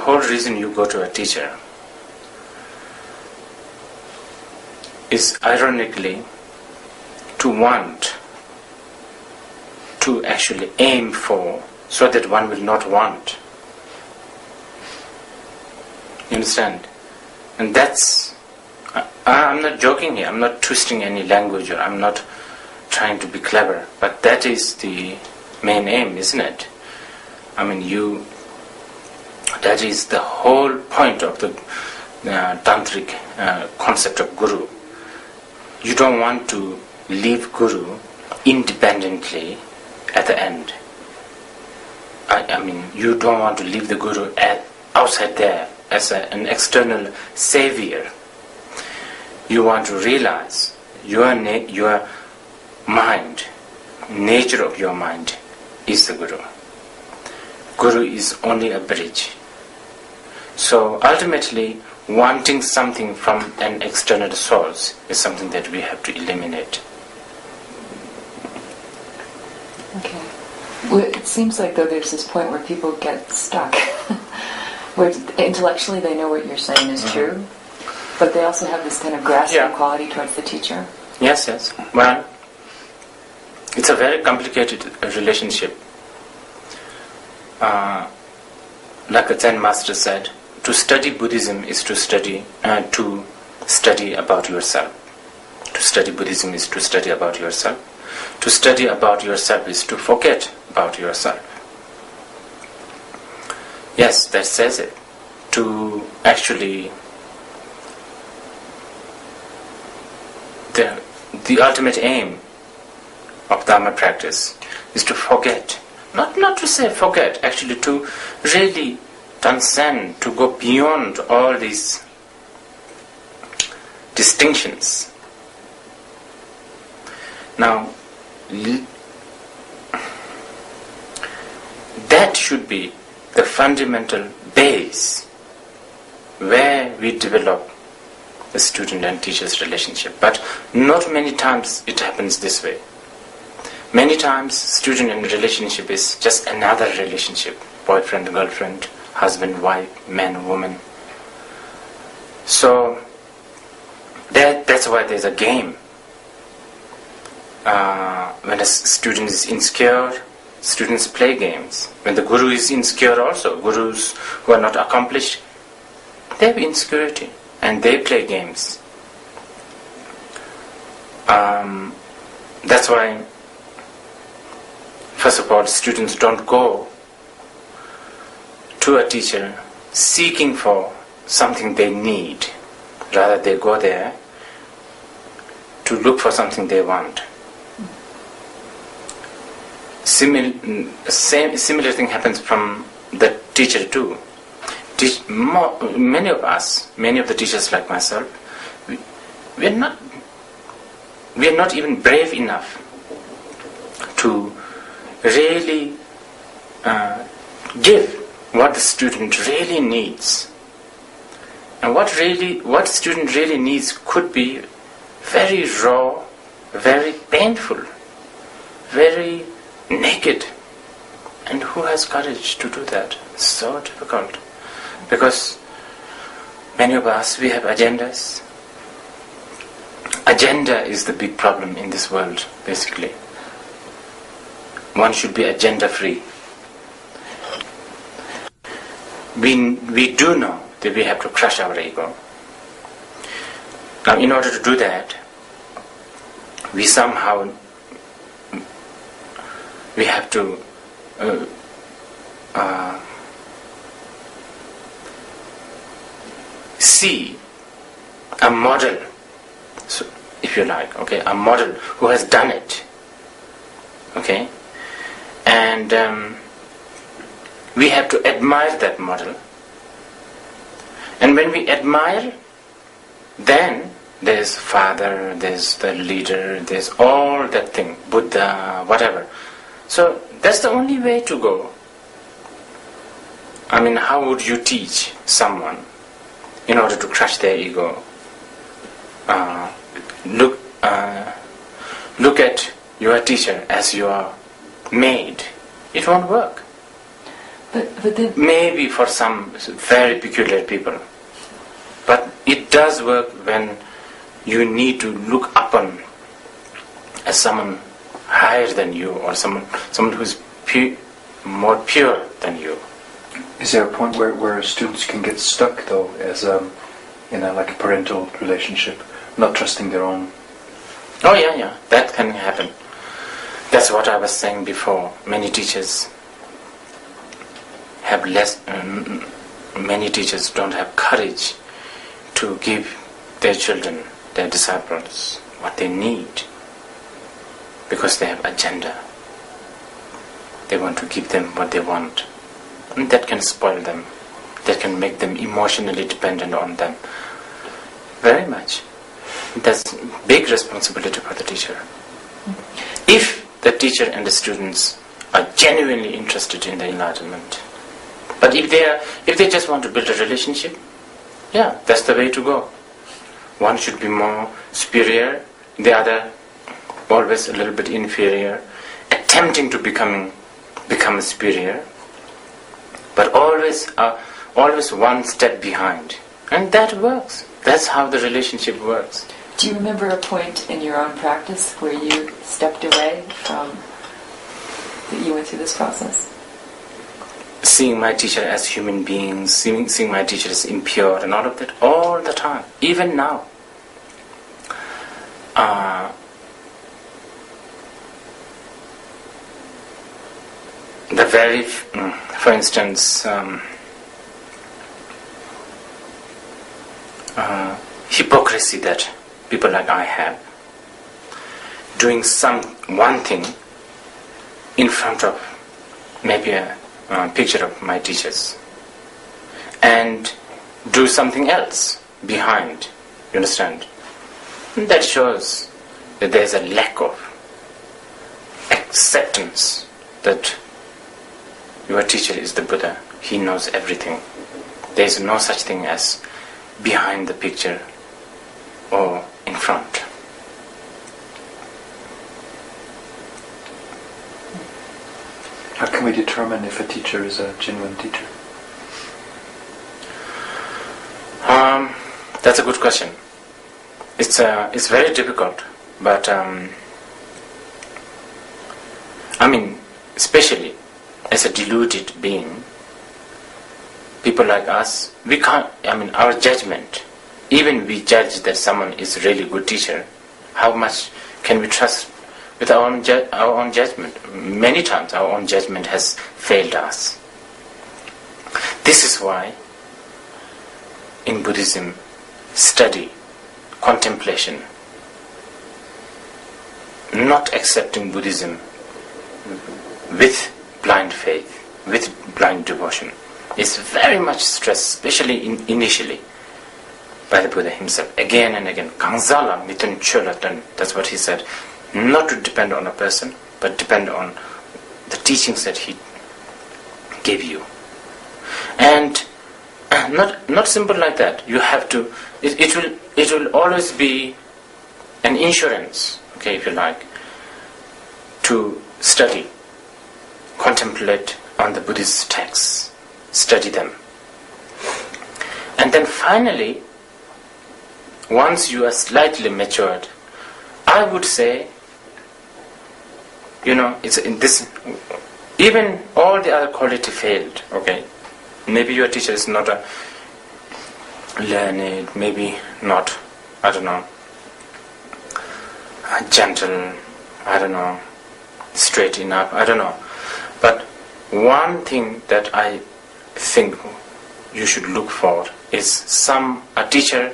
whole reason you go to a teacher is ironically to want, to actually aim for, so that one will not want. You understand? And that's, I'm not joking here, I'm not twisting any language, or I'm not trying to be clever, but that is the main aim, isn't it? I mean, that is the whole point of the tantric concept of guru. You don't want to leave guru independently at the end. I mean, you don't want to leave the guru outside there as an external savior. You want to realize your mind, nature of your mind is the guru. Guru is only a bridge. So ultimately, wanting something from an external source is something that we have to eliminate. Okay. Well, it seems like, though, there's this point where people get stuck. Where intellectually they know what you're saying is true, but they also have this kind of grasping quality towards the teacher. Yes. Well, it's a very complicated relationship. Like a Zen master said, to study Buddhism is to study about yourself. To study Buddhism is to study about yourself. To study about yourself is to forget about yourself. Yes, that says it. To actually, the ultimate aim of Dharma practice is to forget. Not to say forget, actually to really transcend, to go beyond all these distinctions. Now, that should be the fundamental base where we develop the student and teacher's relationship. But not many times it happens this way. Many times student and relationship is just another relationship. Boyfriend, girlfriend, husband, wife, man, woman. So that's why there's a game. When a student is insecure, students play games. When the guru is insecure also, gurus who are not accomplished, they have insecurity and they play games. That's why, first of all, students don't go to a teacher seeking for something they need. Rather, they go there to look for something they want. Similar thing happens from the teacher too. Many of the teachers like myself, we are not even brave enough to really give what the student really needs. And what student really needs could be very raw, very painful, very naked. And who has courage to do that? It's so difficult. Because many of us, we have agendas. Agenda is the big problem in this world, basically. One should be agenda free. We do know that we have to crush our ego. Now, in order to do that, we have to see a model, so if you like, okay, a model who has done it, okay, and we have to admire that model. And when we admire, then there's Father, there's the leader, there's all that thing, Buddha, whatever. So that's the only way to go. I mean, how would you teach someone in order to crush their ego? Look at your teacher as your maid. It won't work. But then, maybe for some very peculiar people. But it does work when you need to look upon as someone higher than you, or someone who's more pure than you. Is there a point where students can get stuck, though, as in like a parental relationship, not trusting their own? Oh yeah, that can happen. That's what I was saying before. Many teachers have many teachers don't have courage to give their children, their disciples, what they need, because they have agenda. They want to give them what they want. And that can spoil them. That can make them emotionally dependent on them. Very much. That's big responsibility for the teacher. If the teacher and the students are genuinely interested in the enlightenment. But if they just want to build a relationship, yeah, that's the way to go. One should be more superior, the other always a little bit inferior, attempting to become superior, but always one step behind. And that works. That's how the relationship works. do you remember a point in your own practice where you stepped away from, that you went through this process? Seeing my teacher as human beings, seeing my teacher as impure and all of that, all the time, even now. The very, for instance, hypocrisy that people like I have, doing one thing in front of maybe a picture of my teachers, and do something else behind, you understand? And that shows that there is a lack of acceptance that your teacher is the Buddha. He knows everything. There is no such thing as behind the picture or in front. How can we determine if a teacher is a genuine teacher? That's a good question. It's very difficult, but especially as a deluded being, people like us, we can't. Our judgment, even we judge that someone is a really good teacher, how much can we trust with our own judgment? Many times our own judgment has failed us. This is why in Buddhism, study, contemplation, not accepting Buddhism with blind faith, with blind devotion, is very much stressed, especially initially, by the Buddha himself. Again and again, Kangsala mitun cholatan, that's what he said. Not to depend on a person, but depend on the teachings that he gave you. And not simple like that. You have to, it will always be an insurance, okay, if you like, to study, contemplate on the Buddhist texts, study them. And then finally, once you are slightly matured, I would say, it's in this, even all the other quality failed, okay? Maybe your teacher is not a learned, maybe not, gentle, straight enough, But one thing that I think you should look for is a teacher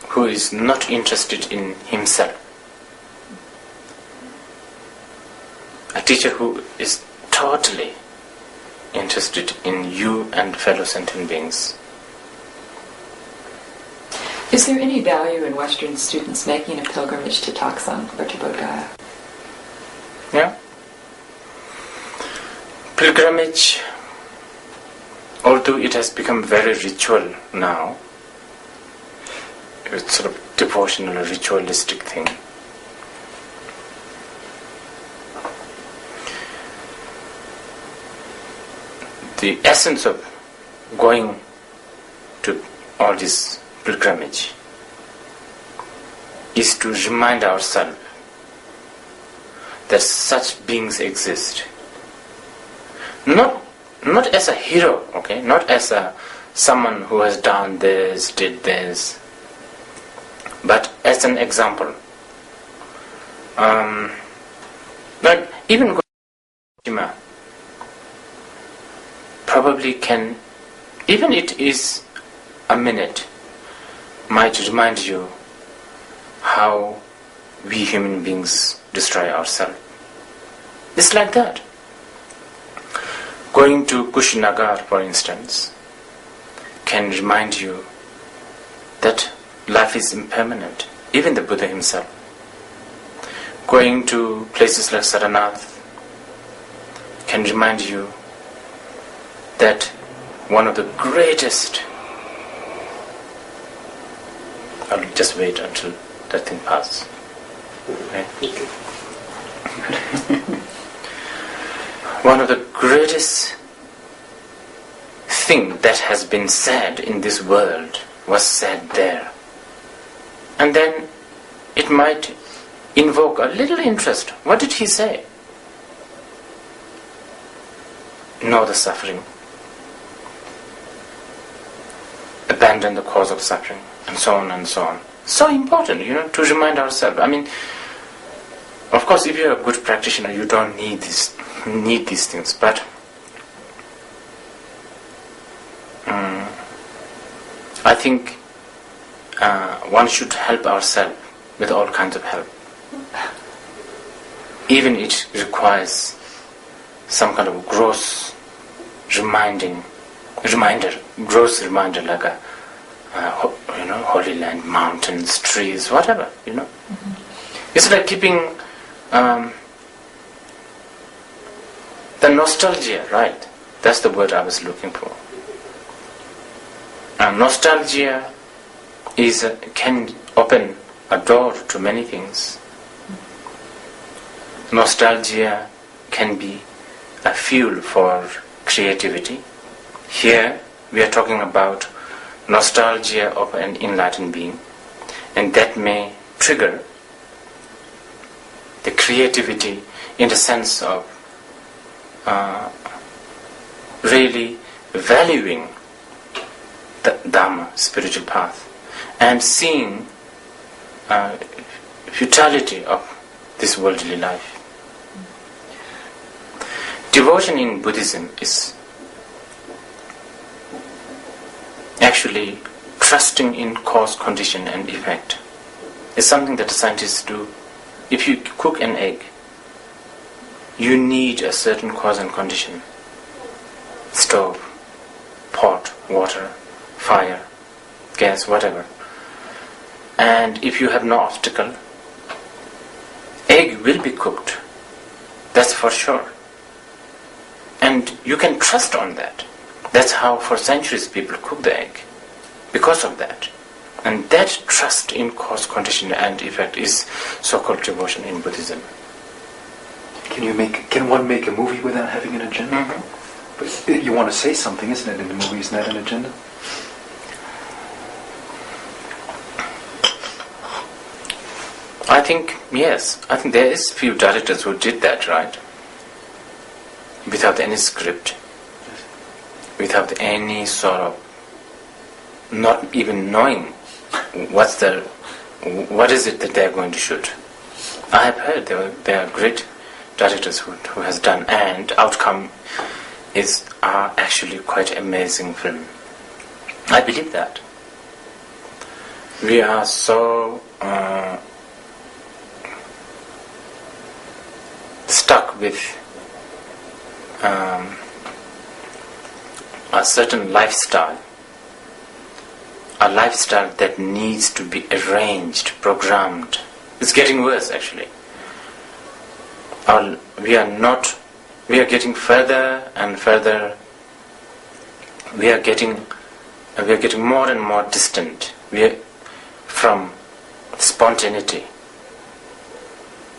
who is not interested in himself. A teacher who is totally interested in you and fellow sentient beings. Is there any value in Western students making a pilgrimage to Taksang or to Bodh Gaya? Yeah. Pilgrimage, although it has become very ritual now, it's sort of devotional or ritualistic thing. the essence of going to all this pilgrimage is to remind ourselves that such beings exist. Not as a hero, okay? Not as someone who has done this, did this, but as an example. But even Shima probably can, even it is a minute, might remind you how we human beings destroy ourselves. It's like that. Going to Kushinagar, for instance, can remind you that life is impermanent, even the Buddha himself. Going to places like Saranath can remind you that one of the greatest... I'll just wait until that thing passes. Okay. One of the greatest thing that has been said in this world was said there. And then it might invoke a little interest. What did he say? Know the suffering. Abandon the cause of suffering. And so on and so on. So important, to remind ourselves. I mean, of course, if you're a good practitioner, you don't need these things. But I think one should help ourselves with all kinds of help. Even it requires some kind of gross reminder like a Holy Land, mountains, trees, whatever, Mm-hmm. It's like keeping the nostalgia, right? That's the word I was looking for. Nostalgia can open a door to many things. Nostalgia can be a fuel for creativity. Here we are talking about nostalgia of an enlightened being, and that may trigger the creativity in the sense of really valuing the Dhamma, spiritual path, and seeing futility of this worldly life. Devotion in Buddhism is actually trusting in cause, condition and effect. It's something that the scientists do. If you cook an egg, you need a certain cause and condition. Stove, pot, water, fire, gas, whatever. And if you have no obstacle, egg will be cooked. That's for sure. And you can trust on that. That's how for centuries people cook the egg. Because of that. And that trust in cause, condition and effect is so-called devotion in Buddhism. Can one make a movie without having an agenda? Mm-hmm. But you want to say something, isn't it, in the movie? Isn't that an agenda? I think, yes. I think there is few directors who did that, right? Without any script. Without any sort of not even knowing what is it that they're going to shoot. I have heard there are great directors who has done, and outcome are actually quite amazing film. I believe that. We are so stuck with a certain lifestyle, a lifestyle that needs to be arranged, programmed. It's getting worse actually. We are getting further and further. We are getting more and more distant from spontaneity.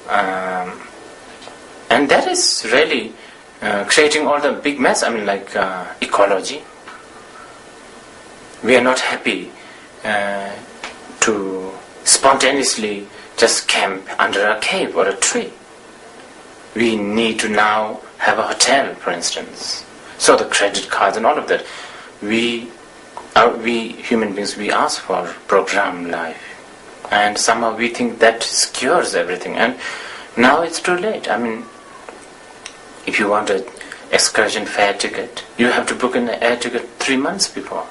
And that is really creating all the big mess. I mean, like ecology. We are not happy to spontaneously just camp under a cave or a tree. We need to now have a hotel, for instance. So the credit cards and all of that. We human beings, we ask for program life. And somehow we think that secures everything. And now it's too late. I mean, if you want an excursion fare ticket, you have to book an air ticket 3 months before.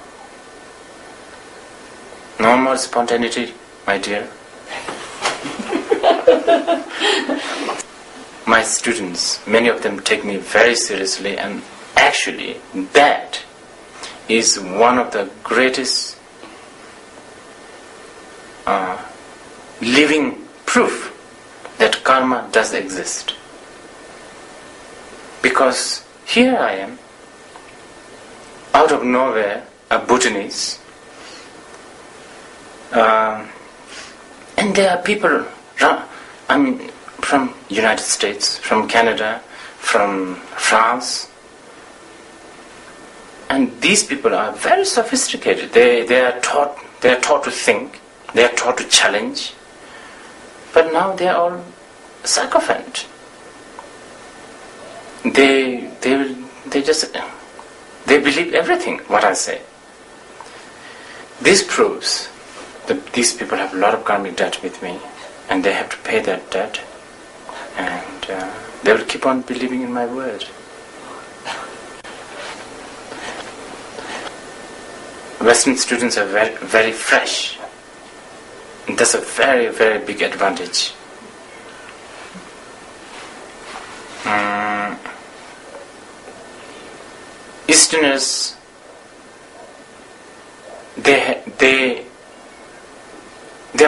No more spontaneity, my dear. My students, many of them take me very seriously, and actually that is one of the greatest living proof that karma does exist. Because here I am, out of nowhere, a Bhutanese, and there are people, from United States, from Canada, from France, and these people are very sophisticated. They are taught to think, they are taught to challenge, but now they are all sycophant. They believe everything what I say. This proves that these people have a lot of karmic debt with me, and they have to pay that debt, and they will keep on believing in my word. Western students are very, very fresh, and that's a very, very big advantage. Easterners, they're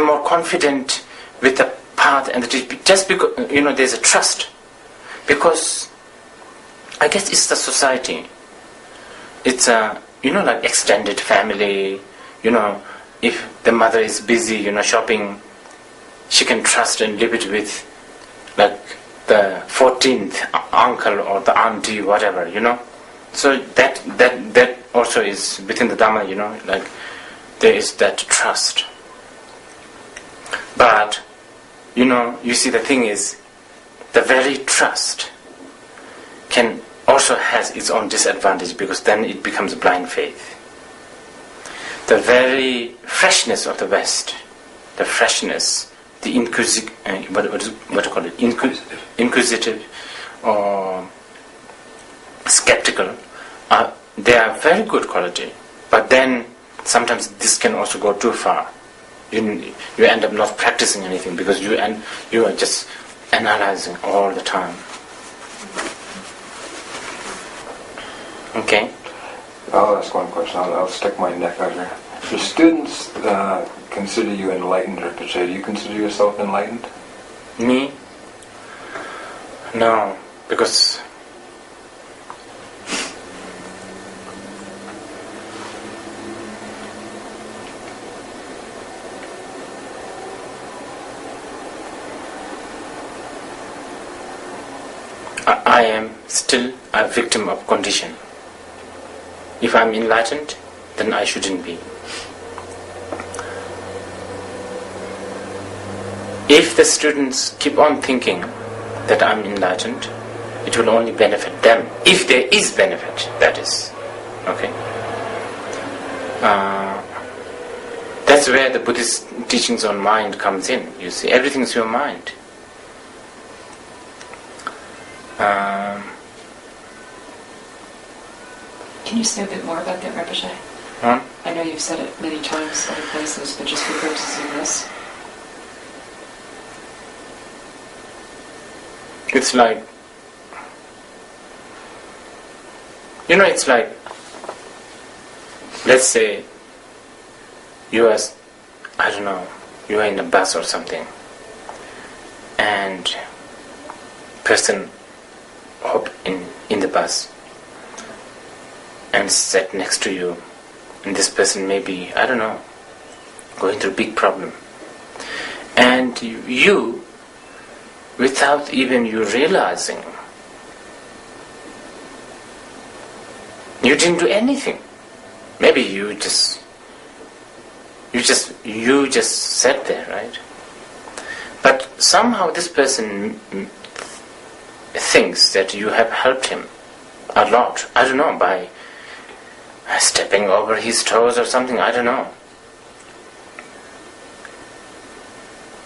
more confident with the path and the teaching, just because there's a trust. Because I guess it's the society. It's like extended family. If the mother is busy, shopping, she can trust and live it with, like the 14th uncle or the auntie, whatever. So that also is within the Dhamma. Like there is that trust. But you see, the thing is, the very trust can also has its own disadvantage, because then it becomes blind faith. The very freshness of the West, the freshness, the inquisitive or skeptical, they are very good quality. But then sometimes this can also go too far. You end up not practicing anything, because you are just analyzing all the time. Okay. I'll ask one question. I'll stick my neck out here. Your students consider you enlightened, Rinpoche. Do you consider yourself enlightened? Me? No, because I am still a victim of condition. If I'm enlightened, then I shouldn't be. If the students keep on thinking that I'm enlightened, it will only benefit them. If there is benefit, that is. Okay? That's where the Buddhist teachings on mind comes in. You see, everything's your mind. Can you say a bit more about that, Rinpoche? I know you've said it many times other places, but just for purposes of this. It's like, it's like, let's say you are in a bus or something, and person hop in the bus and sat next to you, and this person may be, going through a big problem, and you without even you realizing, You didn't do anything. Maybe you just sat there, right? But somehow this person thinks that you have helped him a lot. I don't know, by stepping over his toes or something, I don't know.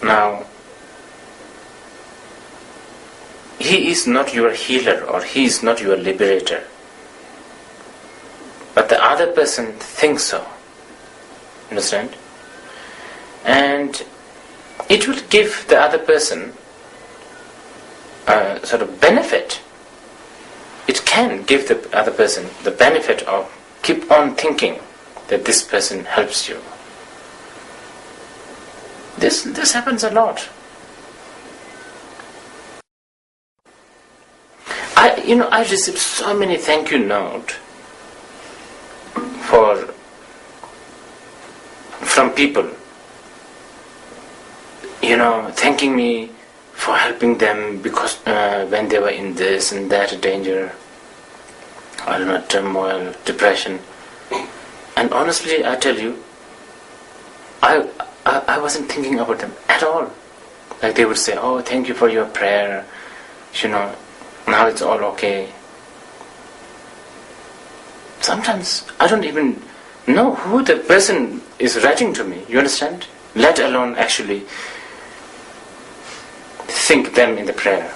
Now, he is not your healer or he is not your liberator. But the other person thinks so. Understand? And it will give the other person a sort of benefit. It can give the other person the benefit of keep on thinking that this person helps you. This happens a lot. I received so many thank you notes from people, thanking me for helping them because when they were in this and that danger, I don't know, turmoil, depression. And honestly, I tell you, I wasn't thinking about them at all. Like they would say, oh, thank you for your prayer, now it's all okay. Sometimes I don't even know who the person is writing to me, you understand? Let alone actually think them in the prayer.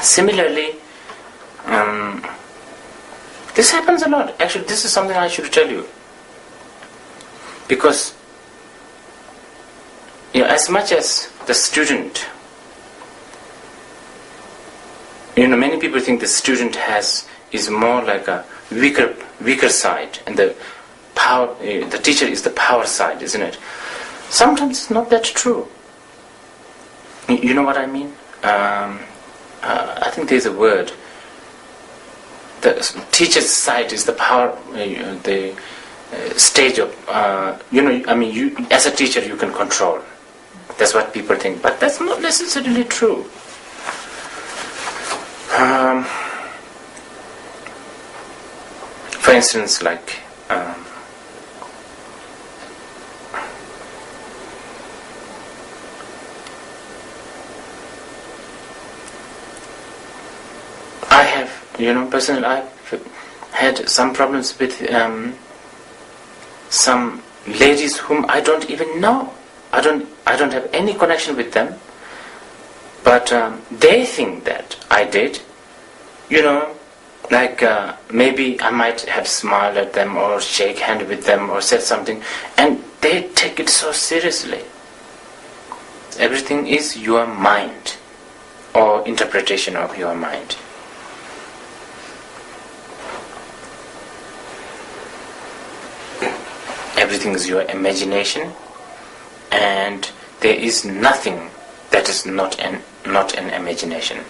Similarly, this happens a lot. Actually, this is something I should tell you. Because as much as the student, many people think the student is more like a weaker side, and the teacher is the power side, isn't it? Sometimes it's not that true. You know what I mean? I think there's a word. The teacher's side is the power, the stage of, you as a teacher you can control. That's what people think, but that's not necessarily true. For instance, like I have, personally, I've had some problems with some ladies whom I don't even know. I don't have any connection with them, but they think that I did. Like maybe I might have smiled at them or shake hand with them or said something, and they take it so seriously. Everything is your mind or interpretation of your mind. Everything is your imagination, and there is nothing that is not an imagination.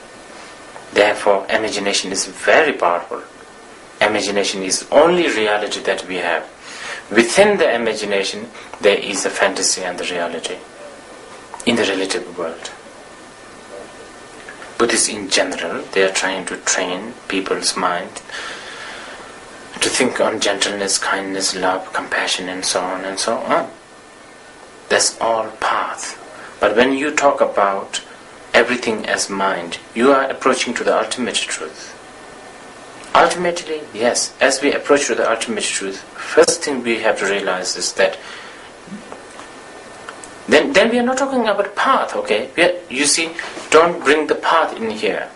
Therefore, imagination is very powerful. Imagination is only reality that we have. Within the imagination, there is a fantasy and the reality in the relative world. Buddhists in general, they are trying to train people's mind to think on gentleness, kindness, love, compassion, and so on and so on. That's all path. But when you talk about everything as mind, you are approaching to the ultimate truth. Ultimately, yes, as we approach to the ultimate truth, first thing we have to realize is that then we are not talking about path, okay? You see, don't bring the path in here.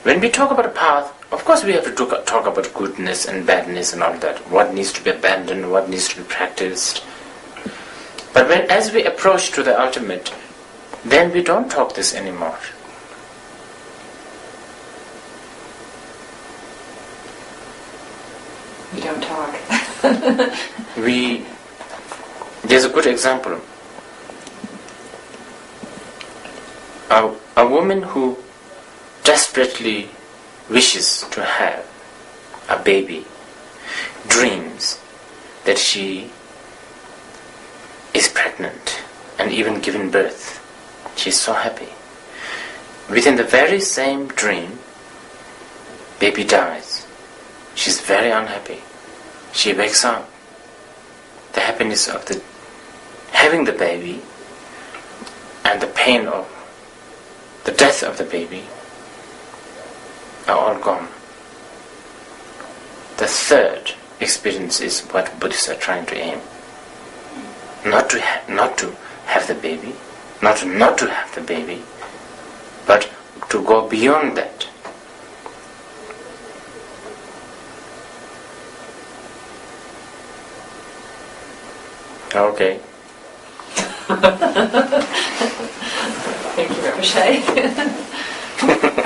When we talk about a path, of course we have to talk about goodness and badness and all that. What needs to be abandoned, what needs to be practiced. But as we approach to the ultimate, then we don't talk this anymore. We don't talk. There's a good example. A woman who desperately wishes to have a baby, dreams that she is pregnant and even given birth. She's so happy. Within the very same dream, baby dies. she's very unhappy. She wakes up. The happiness of the having the baby and the pain of the death of the baby are all gone. The third experience is what Buddhists are trying to aim. Not to have the baby, not to have the baby, but to go beyond that. Okay. Thank you, Rinpoche.